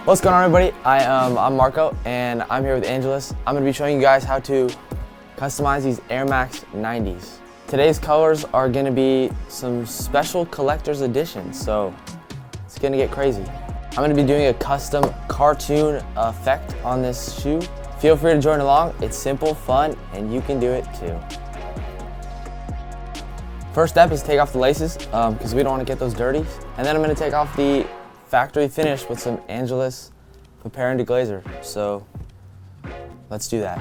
What's going on, everybody? I'm Marko, and I'm here with Angelus. I'm going to be showing you guys how to customize these Air Max 90s. Today's colors are going to be some special collector's editions, so it's going to get crazy. I'm going to be doing a custom cartoon effect on this shoe. Feel free to join along. It's simple, fun, and you can do it too. First step is take off the laces because we don't want to get those dirty. And then I'm going to take off the factory finish with some Angelus Prepare and Deglazer. So let's do that.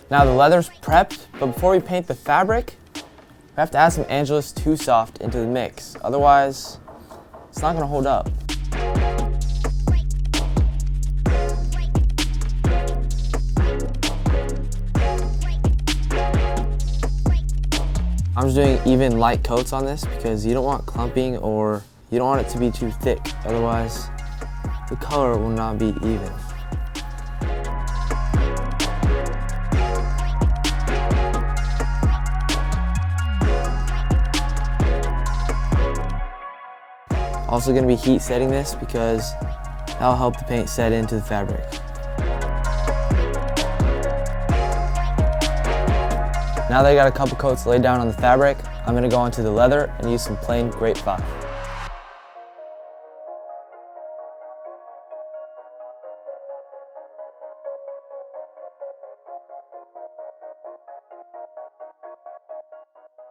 Now the leather's prepped, but before we paint the fabric, we have to add some Angelus Too Soft into the mix. Otherwise, it's not going to hold up. I'm just doing even light coats on this because you don't want clumping or you don't want it to be too thick. Otherwise, the color will not be even. Also going to be heat setting this because that'll help the paint set into the fabric. Now that I got a couple coats laid down on the fabric, I'm going to go onto the leather and use some plain Grape 5.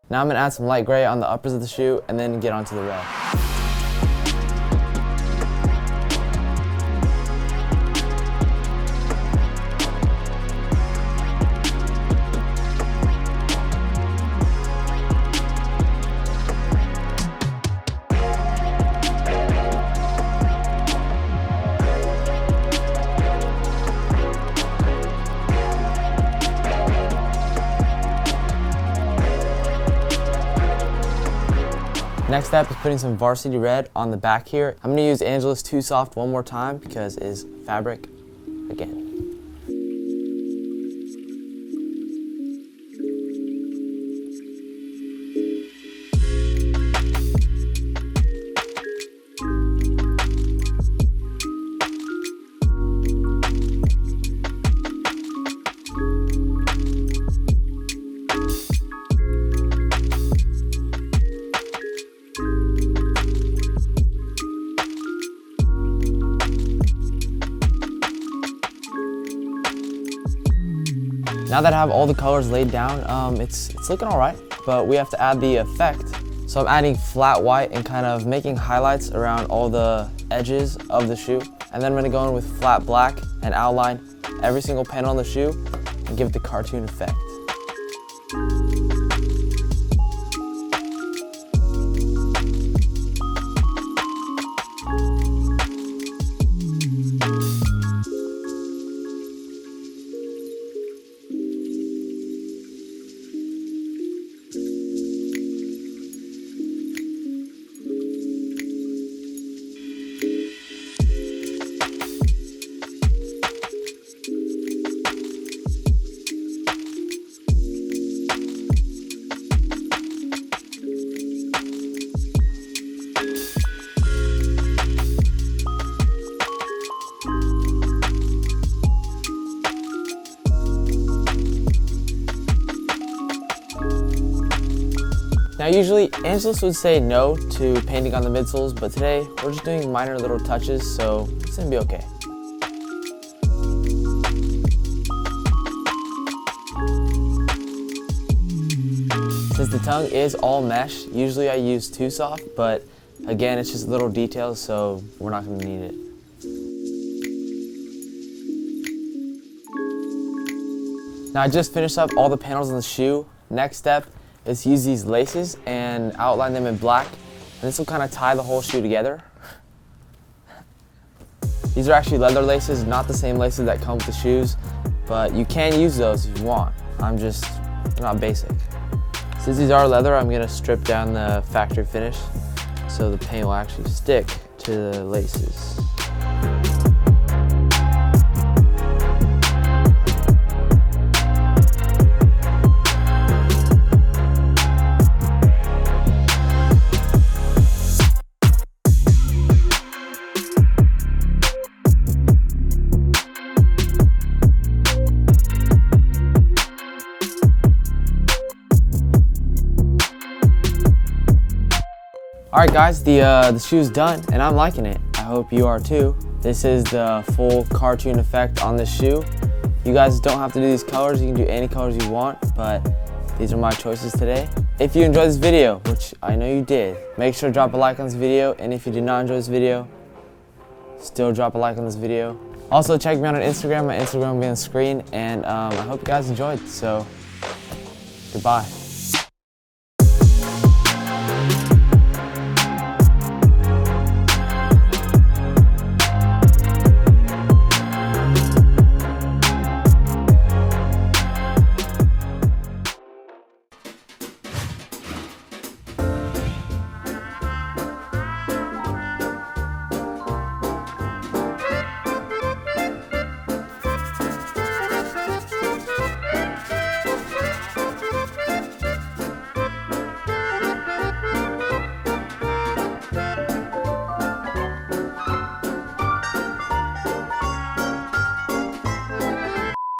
Now I'm going to add some light gray on the uppers of the shoe and then get onto the red. Next step is putting some varsity red on the back here. I'm going to use Angelus Too Soft one more time because it is fabric again. Now that I have all the colors laid down, it's looking all right, but we have to add the effect. So I'm adding flat white and kind of making highlights around all the edges of the shoe. And then I'm gonna go in with flat black and outline every single panel on the shoe and give it the cartoon effect. Now usually Angelus would say no to painting on the midsoles, but today we're just doing minor little touches, so it's gonna be okay. Since the tongue is all mesh, usually I use Too Soft, but again, it's just little details, so we're not gonna need it. Now I just finished up all the panels on the shoe. Next step is use these laces and outline them in black. And this will kind of tie the whole shoe together. These are actually leather laces, not the same laces that come with the shoes, but you can use those if you want. They're not basic. Since these are leather, I'm gonna strip down the factory finish so the paint will actually stick to the laces. Alright guys, the shoe's done and I'm liking it. I hope you are too. This is the full cartoon effect on this shoe. You guys don't have to do these colors, you can do any colors you want, but these are my choices today. If you enjoyed this video, which I know you did, make sure to drop a like on this video, and if you did not enjoy this video, still drop a like on this video. Also check me out on Instagram, my Instagram will be on the screen, and I hope you guys enjoyed, so goodbye.